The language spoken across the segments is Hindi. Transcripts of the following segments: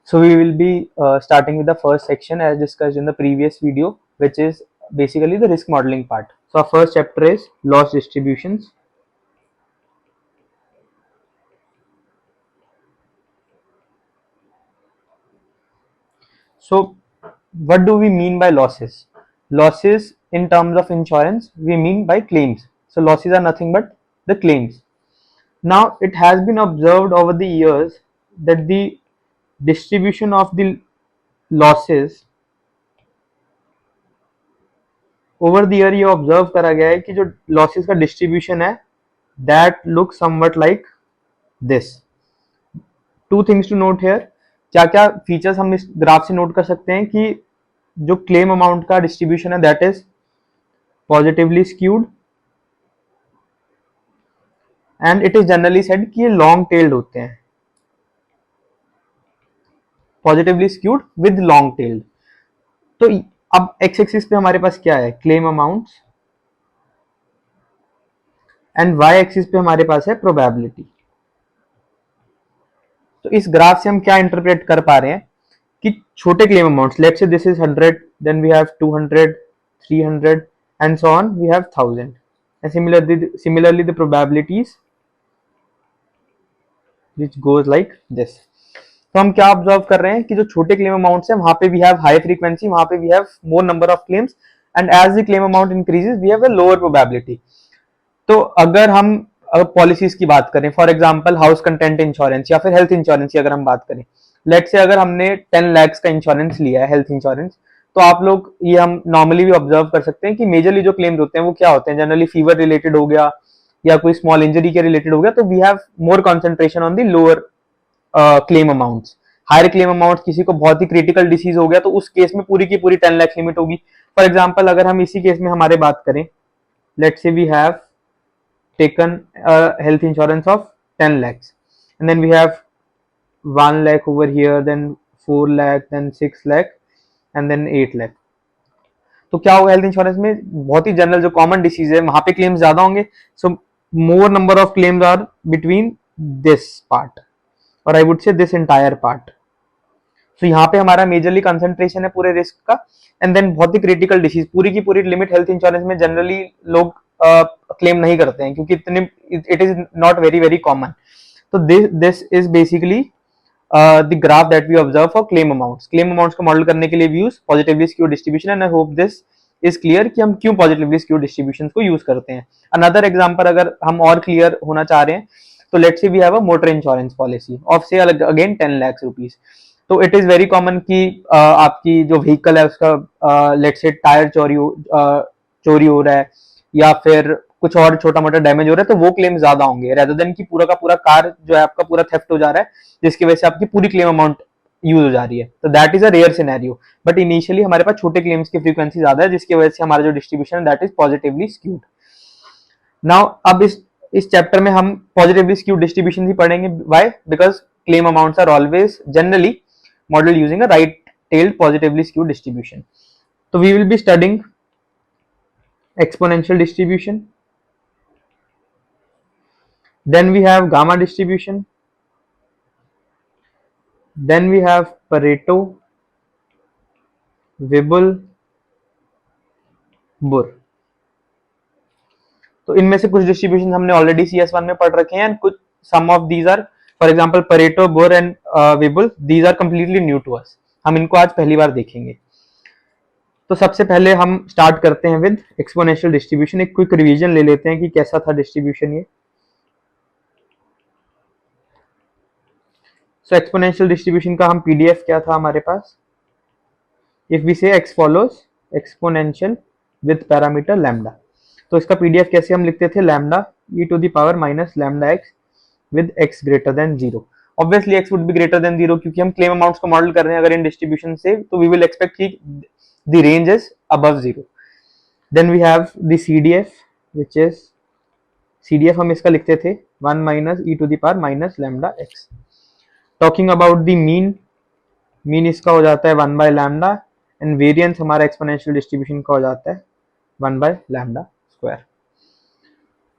So we will be starting with the first section as discussed in the previous video, which is basically the risk modeling part. So our first chapter is loss distributions. So what do we mean by losses? Losses in terms of insurance, we mean by claims. So losses are nothing but the claims. Now it has been observed over the years that the distribution of the losses over the year ये ऑब्जर्व करा गया है कि जो लॉसेस का डिस्ट्रीब्यूशन है that look somewhat like this. Two things to note here. क्या क्या फीचर्स हम इस ग्राफ से नोट कर सकते हैं कि जो क्लेम अमाउंट का डिस्ट्रीब्यूशन है that is positively skewed and it is generally said कि ये लॉन्ग टेल्ड होते हैं. Positively skewed with long tailed. तो अब एक्स एक्सिस पे हमारे पास क्या है? Claim amounts. And y axis पे हमारे पास है प्रोबेबिलिटी. तो इस ग्राफ से हम क्या इंटरप्रेट कर पा रहे हैं कि छोटे claim amounts, let's say this is 100, then we have 200, 300 and so on, we have 1000. and similarly the probabilities which goes like this. तो हम क्या ऑब्जर्व कर रहे हैं कि जो छोटे क्लेम अमाउंट्स हैं वहां पे वी हैव हाई फ्रीक्वेंसी, वहां पे we have more number of claims and as the claim amount increases we have a lower probability. तो अगर हम पॉलिसीज की बात करें, for example house content insurance या फिर हेल्थ इंश्योरेंस की अगर हम बात करें, लेट से अगर हमने 10 लाख का इंश्योरेंस लिया है हेल्थ इंश्योरेंस, तो आप लोग ये हम नॉर्मली भी ऑब्जर्व कर सकते हैं कि मेजरली जो क्लेम्स होते हैं वो क्या होते हैं? जनरली फीवर रिलेटेड हो गया या कोई स्मॉल इंजरी के रिलेटेड हो गया. तो we have more concentration on the lower claim amounts. Higher claim amount, किसी को बहुत ही क्रिटिकल डिसीज हो गया तो उस केस में पूरी की पूरी 10 लाख लिमिट होगी. फॉर एग्जाम्पल अगर हम इसी केस में हमारे बात करें, let say we have taken a health insurance of 10 lakhs and then we have 1 lakh over here, then 4 lakh, then 6 lakh and then 8 lakh. तो क्या होगा? हेल्थ इंश्योरेंस में बहुत ही जनरल जो कॉमन डिसीज है वहां पे क्लेम्स ज्यादा होंगे. So more number of claims are between this part और I would say this entire part. तो यहाँ पे हमारा मेजरली कंसंट्रेशन है पूरे रिस्क का. एंड देन बहुत ही क्रिटिकल डिसीज, पूरी की पूरी लिमिट हेल्थ इंश्योरेंस में जनरली लोग क्लेम नहीं करते हैं क्योंकि इतने it is not very very common. तो this is basically the graph that we observe for claim amounts. Claim amounts को मॉडल करने के लिए we use positively skewed distribution and I hope this is clear कि हम क्यों पॉजिटिवली स्क्यूड डिस्ट्रीब्यूशन को यूज करते हैं. अनदर एग्जांपल अगर हम और क्लियर होना चाह रहे हैं तो let's say we have a motor insurance policy of say again 10 lakh rupees. तो इट इज वेरी कॉमन कि आपकी जो व्हीकल है उसका लेट्स से टायर चोरी हो रहा है या फिर कुछ और छोटा मोटा डैमेज हो रहा है तो वो क्लेम ज्यादा होंगे रेदर देन कि पूरा का पूरा कार जो है आपका पूरा थेफ्ट हो जा रहा है जिसकी वजह से आपकी पूरी क्लेम अमाउंट यूज हो जा रही है. तो that is a rare scenario. But initially हमारे पास छोटे क्लेम्स की फ्रीक्वेंसी ज्यादा है जिसकी वजह से हमारा जो डिस्ट्रीब्यूशन है that is positively skewed. Now अब इस चैप्टर में हम पॉजिटिवली स्क्यूड डिस्ट्रीब्यूशन ही पढ़ेंगे. Why? Because claim amounts are always generally model using a right tailed positively skewed distribution. तो we will be studying exponential distribution, then we have gamma distribution, then we have Pareto, Weibull, Burr. तो इनमें से कुछ डिस्ट्रीब्यूशन हमने ऑलरेडी CS1 में पढ़ रखे हैं एंड कुछ some of these are, for example Pareto, Burr and Weibull, these are completely new to us. हम इनको आज पहली बार देखेंगे. तो सबसे पहले हम स्टार्ट करते हैं विद एक्सपोनेंशियल डिस्ट्रीब्यूशन. एक क्विक रिवीजन ले लेते हैं कि कैसा था डिस्ट्रीब्यूशन ये. सो एक्सपोनेंशियल डिस्ट्रीब्यूशन का हम पीडीएफ क्या था हमारे पास? If we say x follows exponential with parameter lambda. तो इसका पीडीएफ कैसे हम लिखते थे? Lambda e to the power minus lambda x with x greater than zero. Obviously x would be greater than zero क्योंकि हम क्लेम अमाउंट्स को मॉडल कर रहे हैं अगर इन डिस्ट्रीब्यूशन से, तो वी विल एक्सपेक्ट कि the range is above zero. Then we have the CDF which is CDF हम इसका लिखते थे 1 minus e to the power minus lambda x. Talking about the mean, mean इसका हो जाता है 1 बाय लैम्डा एंड वेरिएंस हमारा एक्सपोनेंशियल डिस्ट्रीब्यूशन का हो जाता है 1 by lambda square.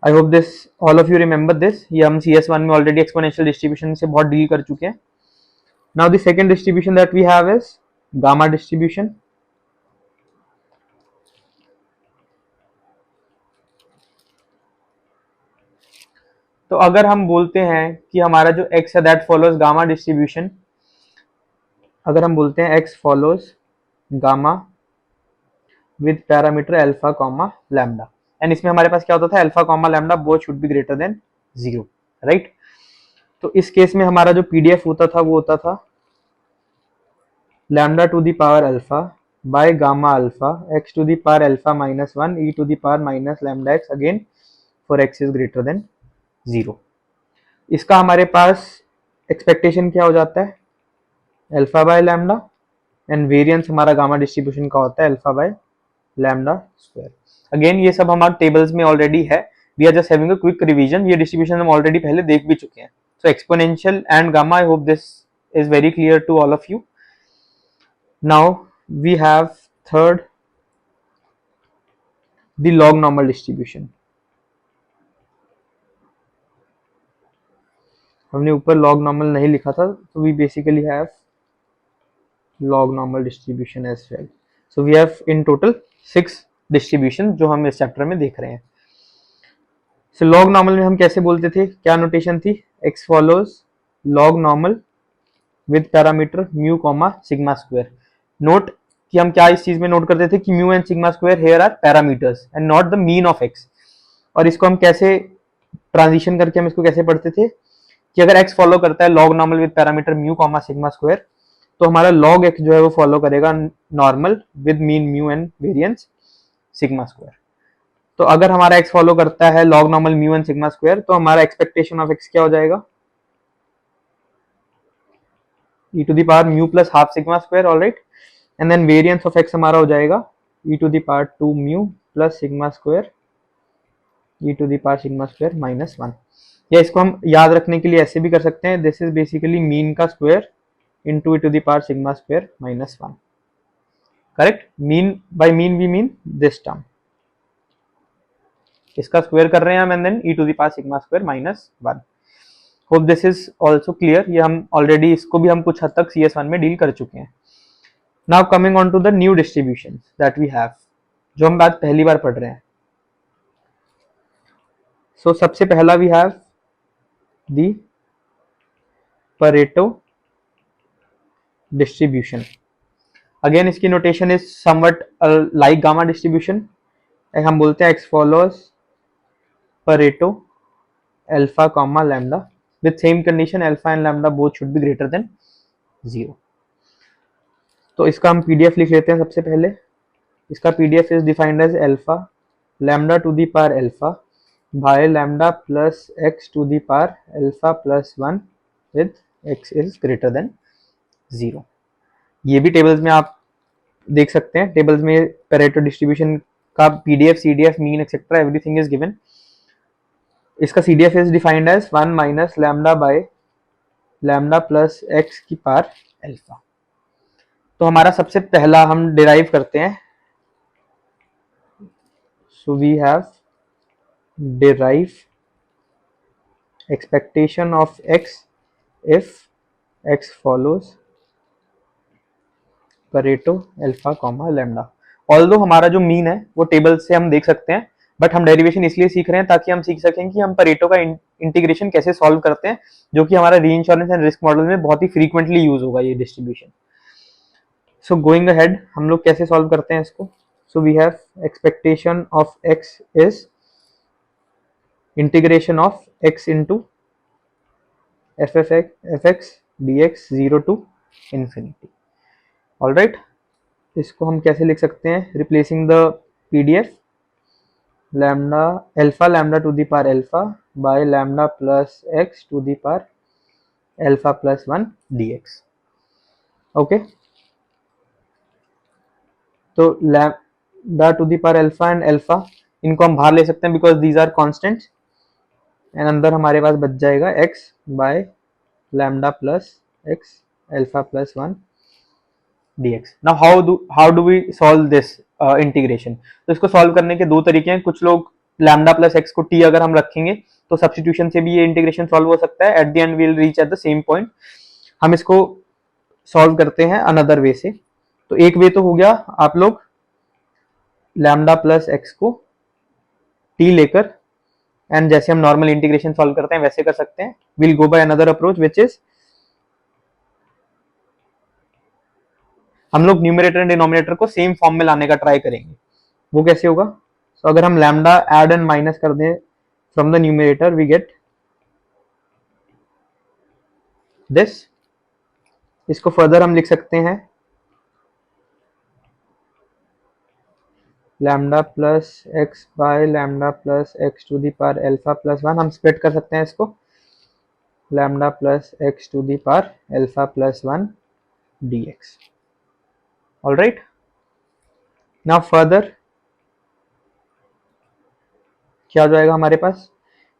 I hope this all of you remember this. ये हम CS1 में ऑलरेडी एक्सपोनेंशियल डिस्ट्रीब्यूशन से बहुत डील कर चुके हैं. Now the second distribution that we have is gamma distribution. तो अगर हम बोलते हैं कि हमारा जो x है दैट फॉलोज गामा डिस्ट्रीब्यूशन, अगर हम बोलते हैं x follows gamma with parameter alpha comma lambda, and इसमें हमारे पास क्या होता था, alpha comma lambda both should be greater than 0, right. तो इस केस में हमारा जो पीडीएफ होता था वो होता था lambda to the power alpha by gamma alpha x to the power alpha minus 1 e to the power minus lambda x again for x is greater than 0। इसका हमारे पास एक्सपेक्टेशन क्या हो जाता है, alpha by lambda, and variance हमारा गामा डिस्ट्रीब्यूशन का होता है alpha by lambda square. Again ये सब हमारे टेबल्स में ऑलरेडी है, we are just having a quick revision, ये डिस्ट्रीब्यूशन हम ऑलरेडी पहले देख भी चुके हैं। So exponential and gamma, I hope this is very clear to all of you. Now we have third the log normal distribution. हमने ऊपर लॉग नॉर्मल नहीं लिखा था, तो we basically have log normal distribution as well. So we have in total 6 distribution जो हम इस चैप्टर में देख रहे हैं। So log normal में हम कैसे बोलते थे, क्या नोटेशन थी, x follows log normal with parameter mu comma sigma square। Note कि हम क्या इस चीज में नोट करते थे कि mu and sigma square here are parameters and not the mean of x। और इसको हम कैसे ट्रांजिशन करके हम इसको कैसे पढ़ते थे कि अगर x फॉलो करता है log normal with parameter mu comma sigma square, तो हमारा log x जो है वो फॉलो करेगा normal with mean mu and variance sigma square. तो अगर हमारा x फॉलो करता है log normal mu and sigma square, तो हमारा एक्सपेक्टेशन ऑफ x क्या हो जाएगा, e to the power mu plus half sigma square, alright, and then variance of x हमारा हो जाएगा e to the power 2 mu plus sigma square e to the power sigma square minus 1। या इसको हम याद रखने के लिए ऐसे भी कर सकते हैं, दिस इज बेसिकली मीन का square into e to the power sigma square minus 1, correct। mean by mean we mean this term, इसका स्क्वायर कर रहे हैं हम, and then e to the power sigma square minus 1। hope this is also clear। ये हम ऑलरेडी इसको भी हम कुछ हद तक CS1 में डील कर चुके हैं। now coming on to the new distributions that we have, जो हम बात पहली बार पढ़ रहे हैं। so सबसे पहला we have the Pareto distribution। Again इसकी notation is somewhat like gamma distribution. हम बोलते हैं x follows Pareto alpha comma lambda with same condition alpha and lambda both should be greater than 0। तो इसका हम पीडीएफ लिख लेते हैं सबसे पहले। इसका PDF is defined as alpha lambda to the power alpha by lambda plus x to the power alpha plus 1 with x is greater than 0। ये भी टेबल्स में आप देख सकते हैं, टेबल्स में पेरेटो डिस्ट्रीब्यूशन का PDF, CDF, mean etcetera everything is given. इसका CDF is defined as 1 minus lambda by lambda plus x की पावर अल्फा। तो हमारा सबसे पहला हम डिराइव करते हैं, so we have derive expectation of x if x follows Pareto alpha comma lambda. Although हमारा जो मीन है वो टेबल से हम देख सकते हैं, बट हम डेरिवेशन इसलिए सीख रहे हैं ताकि हम सीख सकें कि हम परेटो का इंटीग्रेशन कैसे सॉल्व करते हैं, जो कि हमारा री इंश्योरेंस एंड रिस्क मॉडल में बहुत ही फ्रीक्वेंटली यूज होगा ये डिस्ट्रीब्यूशन। सो गोइंग अहेड हम लोग कैसे सॉल्व करते हैं इसको। So we have expectation of x is integration of x into fx dx 0 to infinity, alright. इसको हम कैसे लिख सकते हैं, replacing the PDF lambda alpha lambda to the power alpha by lambda plus x to the power alpha plus 1 dx, okay. तो lambda to the power alpha and alpha इनको हम बाहर ले सकते हैं because these are constants, and अंदर हमारे पास बच जाएगा x bye lambda plus x alpha plus 1 dx। Now how do we solve this integration? तो इसको सॉल्व करने के दो तरीके हैं। कुछ लोग लैम्डा प्लस एक्स को t अगर हम रखेंगे तो सब्स्टिट्यूशन से भी ये इंटीग्रेशन सॉल्व हो सकता है, at the end we will reach at the same point. हम इसको सॉल्व करते हैं अनदर वे से। तो एक वे तो हो गया, आप लोग लैम्डा प्लस एक्स को टी लेकर एंड जैसे हम नॉर्मल इंटीग्रेशन सॉल्व करते हैं वैसे कर सकते हैं। Will go by another approach which is हम लोग न्यूमरेटर एंड डिनोमिनेटर को सेम फॉर्म में लाने का ट्राई करेंगे। वो कैसे होगा? तो अगर हम लैम्डा ऐड एंड माइनस कर दें from the numerator we get this. इसको फर्दर हम लिख सकते हैं lambda plus x by lambda plus x to the power alpha plus 1। हम स्प्लिट कर सकते हैं इसको, lambda plus x to the power alpha plus 1 dx। All right, now further क्या हो जाएगा हमारे पास?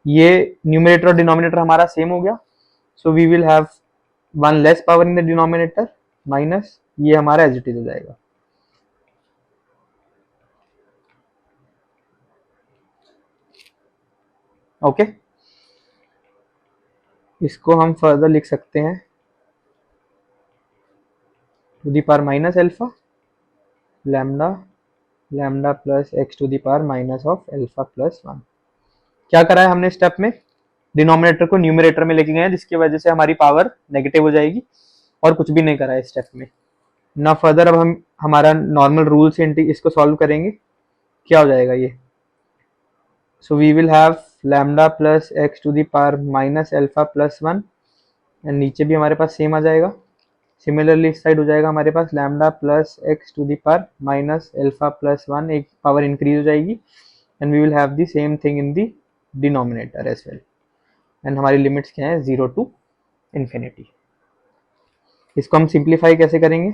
ये न्यूमरेटर और डिनोमिनेटर हमारा सेम हो गया, so we will have one less power in the denominator minus ये हमारा एज इट इज हो जाएगा। ओके, इसको हम फर्दर लिख सकते हैं to the power minus alpha lambda lambda plus x to the power minus of alpha plus 1। क्या करा है हमने स्टेप में? डिनोमिनेटर को न्यूमरेटर में लेके गए हैं जिसकी वजह से हमारी पावर नेगेटिव हो जाएगी, और कुछ भी नहीं करा है स्टेप में ना। फर्दर अब हम हमारा नॉर्मल रूल से इसको सॉल्व करेंगे। क्या हो जाएगा ये? So we will have lambda plus x to the power minus alpha plus 1 and नीचे भी हमारे पास सेम आ जाएगा। सिमिलरली इस साइड हो जाएगा हमारे पास lambda plus x to the power minus alpha plus 1, एक पावर इंक्रीज हो जाएगी and we will have the same thing in the denominator as well. And हमारी लिमिट्स क्या है? 0 टू इन्फिनिटी। इसको हम सिंप्लीफाई कैसे करेंगे?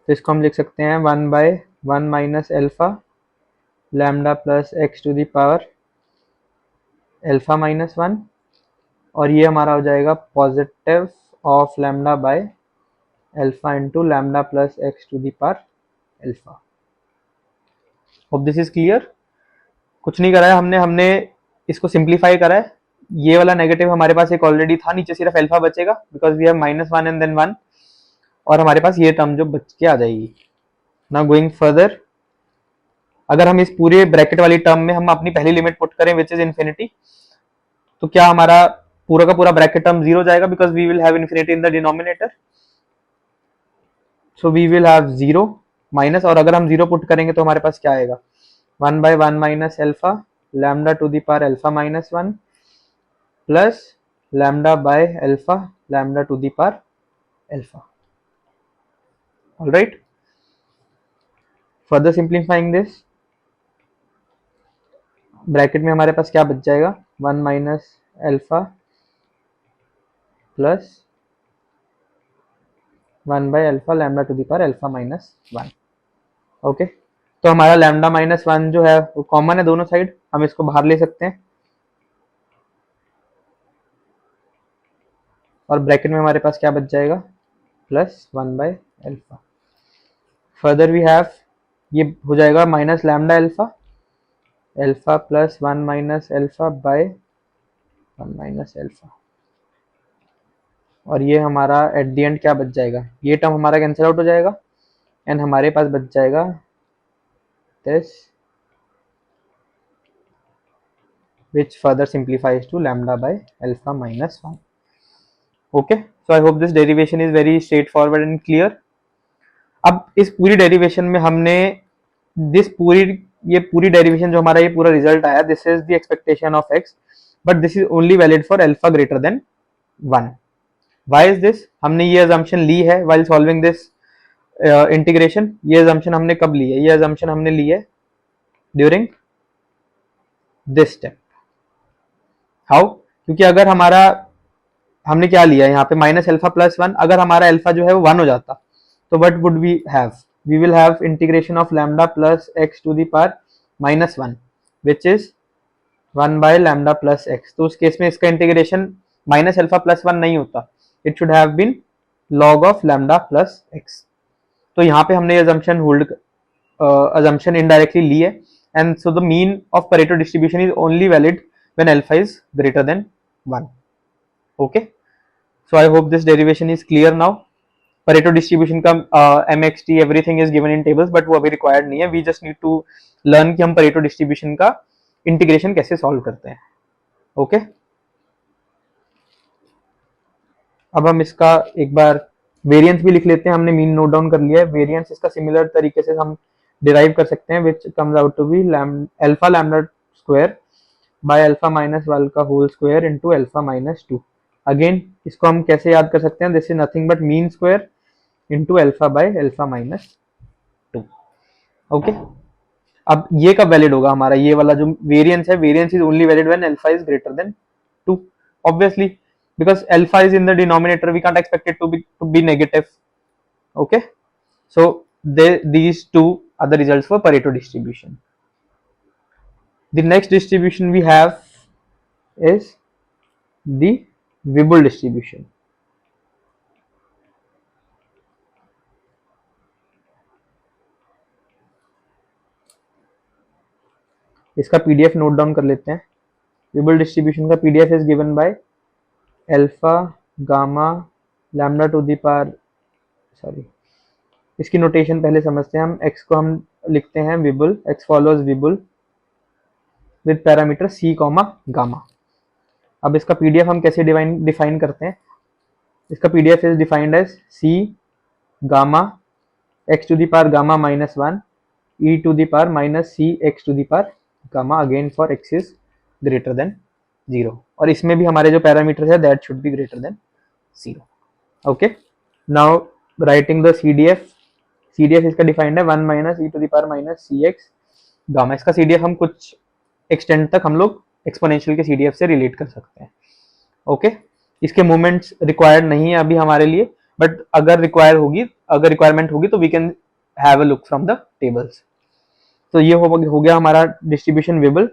तो इसको हम लिख सकते हैं 1 by 1 minus alpha lambda plus x to the power alpha minus 1, और ये हमारा हो जाएगा positive of lambda by alpha into lambda plus x to the power alpha. Hope this is clear. कुछ नहीं करा है हमने हमने इसको सिंप्लीफाई करा है। ये वाला नेगेटिव हमारे पास एक ऑलरेडी था, नीचे सिर्फ अल्फा बचेगा because we have -1 and then 1, और हमारे पास ये टर्म जो बच के आ जाएगी। नाउ गोइंग फर्दर, अगर हम इस पूरे ब्रैकेट वाली टर्म में हम अपनी पहली लिमिट पुट करें विच इज इन्फिनिटी, तो क्या हमारा पूरा का पूरा ब्रैकेट टर्म 0 जाएगा because we will have infinity in the denominator. So we will have 0 minus, और अगर हम 0 पुट करेंगे तो हमारे पास क्या आएगा? 1 by 1 minus alpha lambda to the power alpha minus 1 plus lambda by alpha lambda to the power alpha. All right, further simplifying this, bracket में हमारे पास क्या बच जाएगा? 1 minus alpha plus 1 by alpha lambda to the power alpha minus 1। Okay, तो हमारा लैम्डा माइनस 1 जो है वो कॉमन है दोनों साइड, हम इसको बाहर ले सकते हैं, और ब्रैकेट में हमारे पास क्या बच जाएगा? Plus 1 by alpha. Further we have, ये हो जाएगा minus lambda alpha alpha plus 1 minus alpha by 1 minus alpha, और ये हमारा एट द एंड क्या बच जाएगा? ये टर्म हमारा कैंसिल आउट हो जाएगा एंड हमारे पास बच जाएगा this which further simplifies to lambda by alpha minus 1. Okay, so I hope this derivation is very straightforward and clear. अब इस पूरी डेरिवेशन में हमने ये पूरी डेरिवेशन जो हमारा ये पूरा रिजल्ट आया, this is the expectation of x, but this is only valid for alpha greater than 1। Why is this? हमने ये अजम्पशन ली है व्हाइल सॉल्विंग दिस इंटीग्रेशन। ये अजम्पशन हमने कब ली है? ये अजम्पशन हमने ली है ड्यूरिंग दिस स्टेप। हाउ? क्योंकि अगर हमारा हमने क्या लिया यहाँ पे माइनस अल्फा प्लस 1, अगर हमारा अल्फा जो है वो 1 हो जाता तो what would we have? We will have integration of lambda plus x to the power minus 1 which is 1 by lambda plus x. तो उस केस में इसका इंटीग्रेशन माइनस अल्फा प्लस 1 नहीं होता, it should have been log of lambda plus x. तो यहाँ पे हमने अजम्पशन होल्ड अजम्पशन इनडायरेक्टली ली है, and so the mean of Pareto distribution is only valid when alpha is greater than 1. Okay, So I hope this derivation is clear now. Pareto distribution का MXT everything is given in tables, but वो अभी required नहीं है. We just need to learn कि हम Pareto distribution का integration कैसे solve करते हैं. Okay? अब हम इसका एक बार वेरिएंस भी लिख लेते हैं. हमने मीन नोट डाउन कर लिया है. वेरिएंस इसका सिमिलर तरीके से हम डिराइव कर सकते हैं, which comes out to be alpha lambda square by alpha minus 1 का whole square into alpha minus 2. अगेन इसको हम कैसे याद कर सकते हैं? This is nothing but mean square into alpha by alpha minus 2. Okay, अब ये कब वैलिड होगा हमारा? ये वाला जो वेरिएंस है, variance is only valid when alpha is greater then 2. obviously because alpha is in the denominator, we can't expect it to be negative. Okay, so these two are the results for Pareto distribution. The next distribution we have is the Weibull distribution. इसका पीडीएफ नोट डाउन कर लेते हैं. Weibull distribution का PDF is given by alpha gamma lambda to the power, sorry इसकी नोटेशन पहले समझते हैं हम. x को हम लिखते हैं Weibull, x follows Weibull with parameter c comma gamma. अब इसका पीडीएफ हम कैसे डिफाइन करते हैं? इसका PDF is defined as c gamma x to the power gamma minus 1 e to the power minus c x to the power gamma, again for x is greater than 0. और इसमें भी हमारे जो पैरामीटर्स है that should be greater than 0. Okay, now writing the CDF इसका डिफाइंड है 1 minus e to the power minus c x gamma. इसका CDF हम कुछ एक्सटेंड तक हम लोग एक्सपोनेंशियल के CDF से रिलेट कर सकते हैं. ओके, इसके मोमेंट्स रिक्वायर्ड नहीं है अभी हमारे लिए, बट अगर रिक्वायरमेंट होगी तो we can have a look from the tables. तो ये हो गया हमारा distribution Weibull.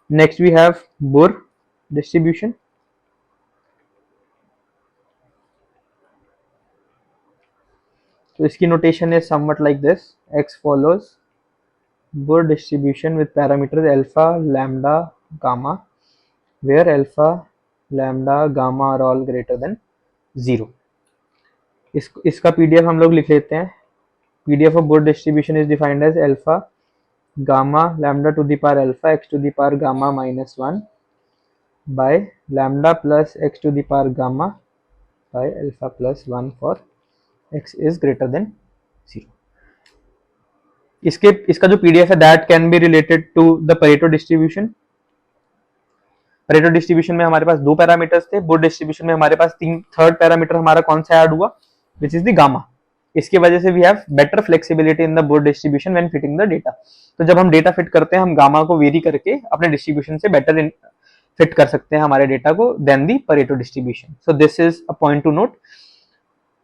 Next we have Bohr distribution. तो इसकी notation is somewhat like this. x follows Bohr distribution with parameters alpha, lambda, gamma, where alpha, lambda, gamma are all greater than 0. इसका पीडीएफ हम लोग लिख लेते हैं. PDF of Bohr distribution is defined as alpha, gamma, lambda to the power alpha, x to the power gamma minus 1 by lambda plus x to the power gamma by alpha plus 1 for x is greater than 0. इसका जो पीडीएफ है that can be related to the Pareto distribution. Pareto distribution में हमारे पास दो पैरामीटर्स थे. Bohr distribution में हमारे पास थर्ड पैरामीटर हमारा कौन सा ऐड हुआ, विच इज द गामा. इसकी वजह से we have better flexibility in the Bohr distribution when fitting the data. तो जब हम डेटा फिट करते हैं हम गामा को वेरी करके अपने डिस्ट्रीब्यूशन से बेटर फिट कर सकते हैं हमारे डेटा को then the Pareto distribution. So this is a point to note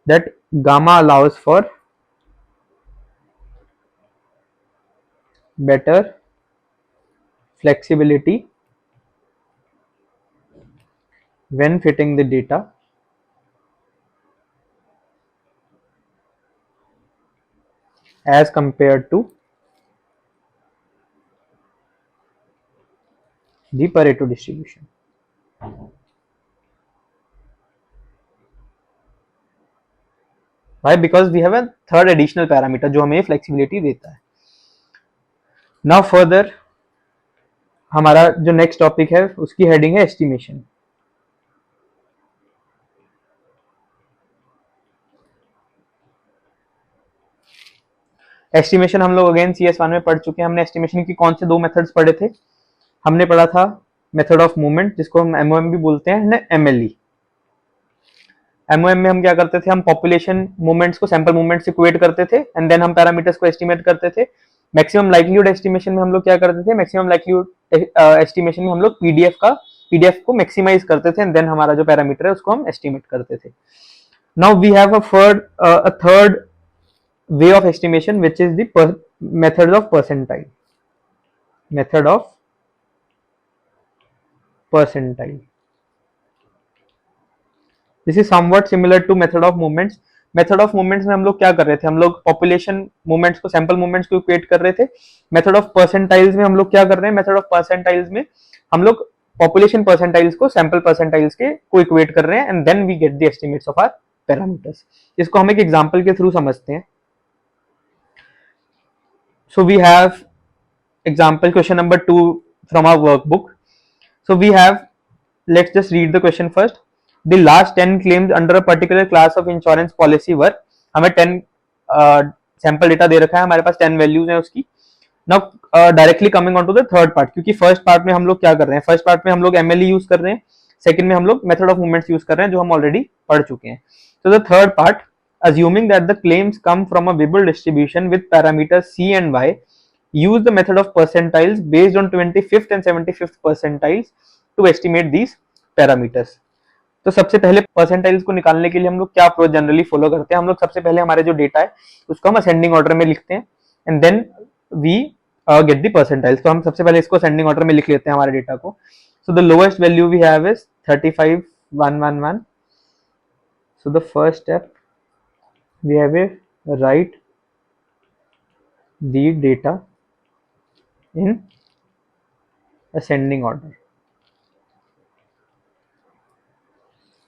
that gamma allows for better flexibility when fitting the data as compared to the Pareto distribution. Why? Because we have a third additional parameter जो हमें flexibility देता है. Now further हमारा जो नेक्स्ट टॉपिक है उसकी हेडिंग है एस्टिमेशन. एस्टिमेशन हम लोग अगेन CS1 में पढ़ चुके हैं. हमने एस्टिमेशन की कौन से दो मेथड्स पढ़े थे? हमने पढ़ा था मेथड ऑफ मूवमेंट जिसको हम MOM भी बोलते हैं, MLE. MOM में हम क्या करते थे? हम पॉपुलेशन मूवमेंट्स को सैंपल मूवमेंट से इक्वेट करते थे एंड देन हम पैरामीटर्स को एस्टिमेट करते थे. मैक्सिमम लाइक्लीहुड एस्टिमेशन में हम लोग क्या करते थे? मैक्सिमम लाइक्लीहुड एस्टिमेशन में हम लोग पीडीएफ को मैक्सिमाइज करते थे एंड देन हमारा जो पैरामीटर है उसको हम एस्टिमेट करते थे. Now we have a third way of estimation which is the method of percentile. Method of percentile. This is somewhat similar to method of movements. Method of movements में हम लोग क्या कर रहे थे? हम लोग पॉपुलेशन मूवमेंट्स को सैंपल मूवमेंट्स को इक्वेट कर रहे थे. मेथड ऑफ परसेंटाइल्स में हम लोग क्या कर रहे हैं? मेथड ऑफ परसेंटाइल्स में हम लोग पॉपुलेशन परसेंटाइल्स को सैंपल परसेंटाइल्स के को इक्वेट कर रहे हैं and then we get the estimates of our parameters. इसको हम एक एग्जांपल के थ्रू समझते हैं। So we have example question number 2 from our workbook. So we have, let's just read the question first. The last 10 claims under a particular class of insurance policy were, हमें 10 सैंपल डेटा दे रखा है, हमारे पास 10 वैल्यूज हैं उसकी। Now directly coming on to the third part, क्योंकि फर्स्ट पार्ट में हम लोग क्या कर रहे हैं, फर्स्ट पार्ट में हम लोग एमएलई यूज कर रहे हैं, सेकंड में हम लोग मेथड ऑफ मूवमेंट्स यूज कर रहे हैं जो हम ऑलरेडी पढ़ चुके हैं। So the third part, assuming that the claims come from a Weibull distribution with parameters c and y, use the method of percentiles based on 25th and 75th percentiles to estimate these parameters. तो सबसे पहले परसेंटाइल्स को निकालने के लिए हम लोग क्या अप्रोच जनरली फॉलो करते हैं, हम लोग सबसे पहले हमारे जो डेटा है उसको हम असेंडिंग ऑर्डर में लिखते हैं and then we get the percentiles. तो हम सबसे पहले इसको असेंडिंग ऑर्डर में लिख लेते हैं हमारे डेटा को। So the lowest value we have is 35,111। So the first step we have a write the data in ascending order।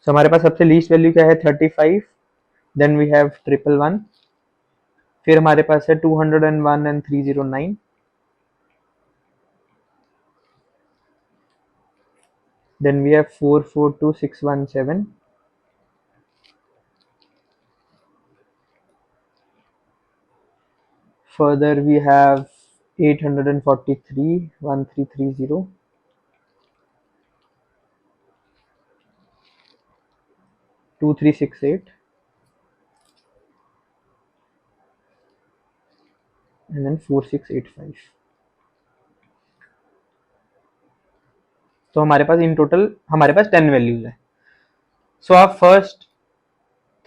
so हमारे पास सबसे लीस्ट वैल्यू क्या है 35, देन वी हैव 111, फिर हमारे पास है 201 and 309, then we have 442617, further we have 843 1330, 2368 and then 4685। तो हमारे पास इन टोटल हमारे पास 10 वैल्यूज है। So our first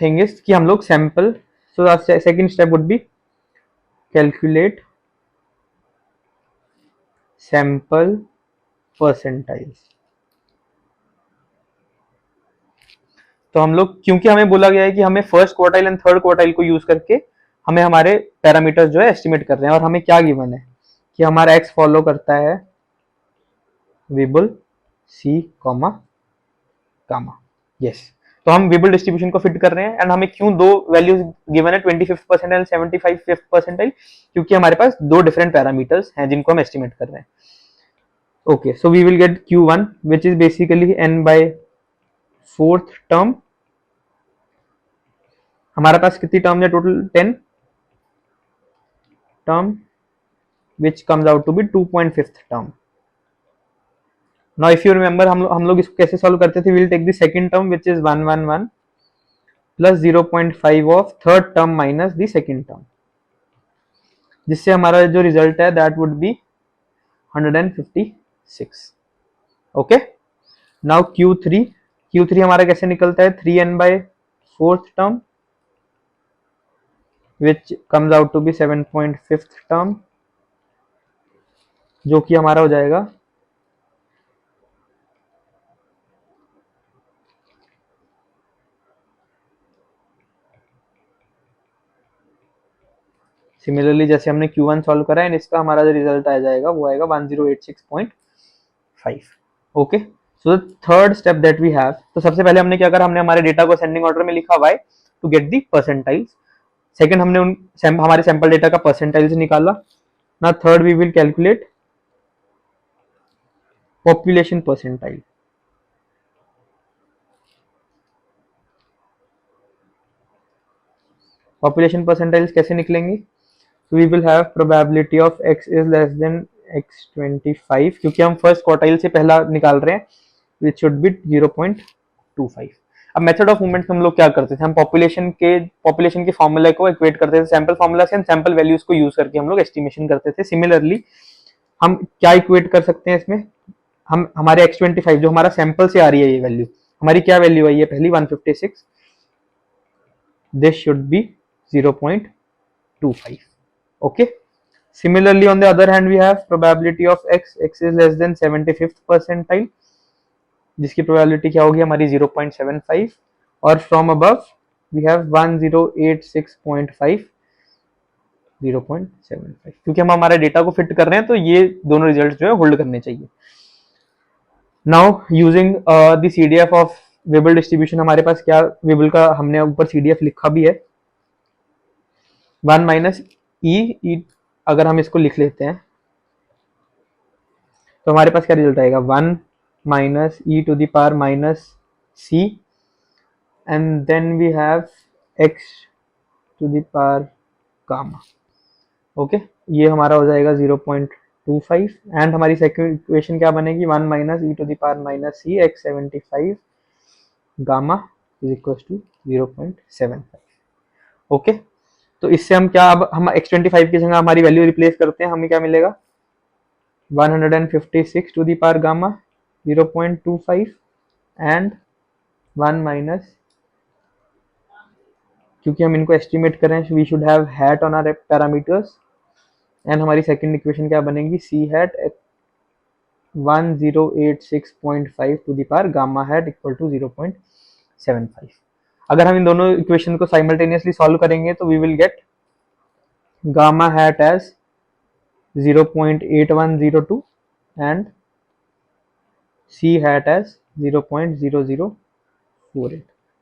thing is कि हम लोग sample, so second step would be calculate sample percentiles. तो हम लोग, क्योंकि हमें बोला गया है कि हमें first quartile and third quartile को यूज करके हमें हमारे पैरामीटर्स जो है एस्टिमेट कर रहे हैं, और हमें क्या गिवन है कि हमारा एक्स फॉलो करता है Weibull C comma gamma. Yes, तो हम वेबुल डिस्ट्रीब्यूशन को फिट कर रहे हैं एंड हमें क्यों दो वैल्यूज गिवन है 25th परसेंटाइल 75th परसेंटाइल, क्योंकि हमारे पास दो डिफरेंट पैरामीटर्स हैं जिनको हम एस्टिमेट कर रहे हैं। Okay, so we will get Q1 which is basically n by fourth term. हमारे पास कितनी टर्म है total 10 term which comes out to be 2.5th term। now if you remember हम लोग इसको कैसे सॉल्व करते थे, we'll take the second term which is 111 plus 0.5 of third term minus the second term, जिससे हमारा जो रिजल्ट है that would be 156। Okay, now Q3 हमारा कैसे निकलता है 3n by fourth term which comes out to be 7.5th term, जो कि हमारा हो जाएगा सिमिलरली जैसे हमने Q1 सॉल्व करा है, इसका हमारा जो रिजल्ट आ जाएगा वो आएगा 1086.5। Okay, so the third step that we have, तो सबसे पहले हमने क्या करा, हमने हमारे डेटा को असेंडिंग ऑर्डर में लिखा y to get the percentiles. Second, हमने हमारे सैंपल डेटा का परसेंटाइल्स निकाला। Now third we will calculate population percentile. Population percentiles कैसे निकलेंगे, so we will have probability of x is less than x25, क्योंकि हम फर्स्ट क्वार्टाइल से पहला निकाल रहे हैं which should be 0.25। अब मेथड ऑफ मूवमेंट हम लोग क्या करते थे, हम पॉपुलेशन के फॉर्मूला को इक्वेट करते थे सैंपल फॉर्मूला से, सैंपल वैल्यूज को यूज करके हम लोग एस्टिमेशन करते थे। सिमिलरली हम क्या इक्वेट कर सकते हैं इसमें, हम हमारे x25 जो हमारा सैंपल से आ रही है ये वैल्यू, हमारी क्या वैल्यू आई है पहली 156, this should be 0.25। okay, similarly on the other hand we have probability of x is less than 75th percentile, जिसकी probability क्या होगी हमारी 0.75, और from above we have 1086.5 0.75, क्योंकि हम हमारे डेटा को फिट कर रहे हैं तो ये दोनों रिजल्ट जो है होल्ड करने चाहिए। Now using the CDF of Weibull distribution, हमारे पास क्या वेबल का हमने ऊपर CDF लिखा भी है, 1 माइनस ई, अगर हम इसको लिख लेते हैं तो हमारे पास क्या रिजल्ट आएगा, 1 minus e to the power minus c, and then we have x to the power gamma. Okay, ये हमारा हो जाएगा 0.25, एंड हमारी सेकंड इक्वेशन क्या बनेगी, 1 minus e to the power minus c x 75 gamma is equal to 0.75। Okay, तो इससे हम क्या, अब हम x25 की जगह हमारी वैल्यू रिप्लेस करते हैं, हमें क्या मिलेगा, 156 to the power gamma 0.25 and 1 minus, क्योंकि हम इनको एस्टिमेट कर रहे हैं, we should have hat on our parameters, and हमारी सेकंड इक्वेशन क्या बनेगी, C hat 1086.5 to the power gamma hat equal to 0.75। अगर हम इन दोनों इक्वेशन को साइमल्टेनियसली सॉल्व करेंगे तो we will get gamma hat as 0.8102 and c hat as 0.0048।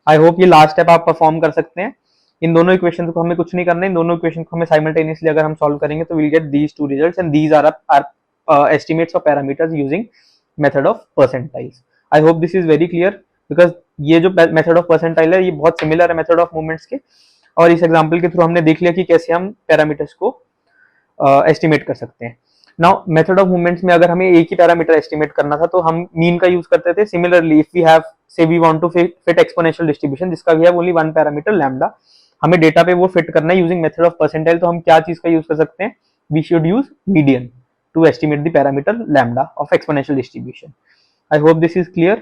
I hope ये लास्ट स्टेप आप परफॉर्म कर सकते हैं। इन दोनों इक्वेशन को हमें कुछ नहीं करना है, इन दोनों इक्वेशन को हमें साइमल्टेनियसली अगर हम सॉल्व करेंगे तो will get these two results, and these are estimates of parameters using method of percentiles. I hope this is very clear, because ये जो method of percentile है ये बहुत सिमिलर है method of movements के, और इस एग्जांपल के थ्रू हमने देख लिया कि कैसे हम पैरामीटर्स को एस्टिमेट कर सकते हैं। नाउ मेथड ऑफ मूवमेंट्स में अगर हमें एक ही पैरामीटर एस्टिमेट करना था तो हम मीन का यूज करते थे। Similarly if we have say we want to fit exponential distribution जिसका we have only one parameter lambda, हमें डेटा पे वो फिट करना है यूजिंग मेथड ऑफ परसेंटाइल, तो हम क्या चीज का यूज कर सकते हैं, we should use median to estimate the parameter lambda of exponential distribution. I hope this is clear.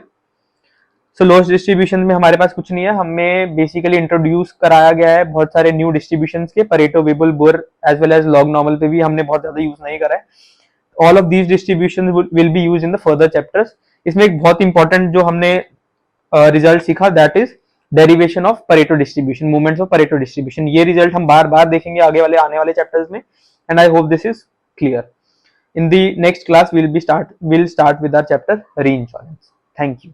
So lowest distribution में हमारे पास कुछ नहीं है, हमें बेसिकली इंट्रोड्यूस कराया गया है बहुत सारे न्यू डिस्ट्रीब्यूशंस के, Pareto, Weibull, Burr as well as log normal पे भी हमने बहुत ज्यादा यूज नहीं करा है। All of these distribution will be use in the further chapters. इसमें एक बहुत इंपॉर्टेंट जो हमने रिजल्ट सीखा, that is derivation of Pareto distribution, movements of Pareto distribution. ये रिजल्ट हम बार बार देखेंगे आगे वाले आने वाले चैप्टर्स में, and I hope this is clear. In the next class we'll start with our chapter reinsurance. Thank you.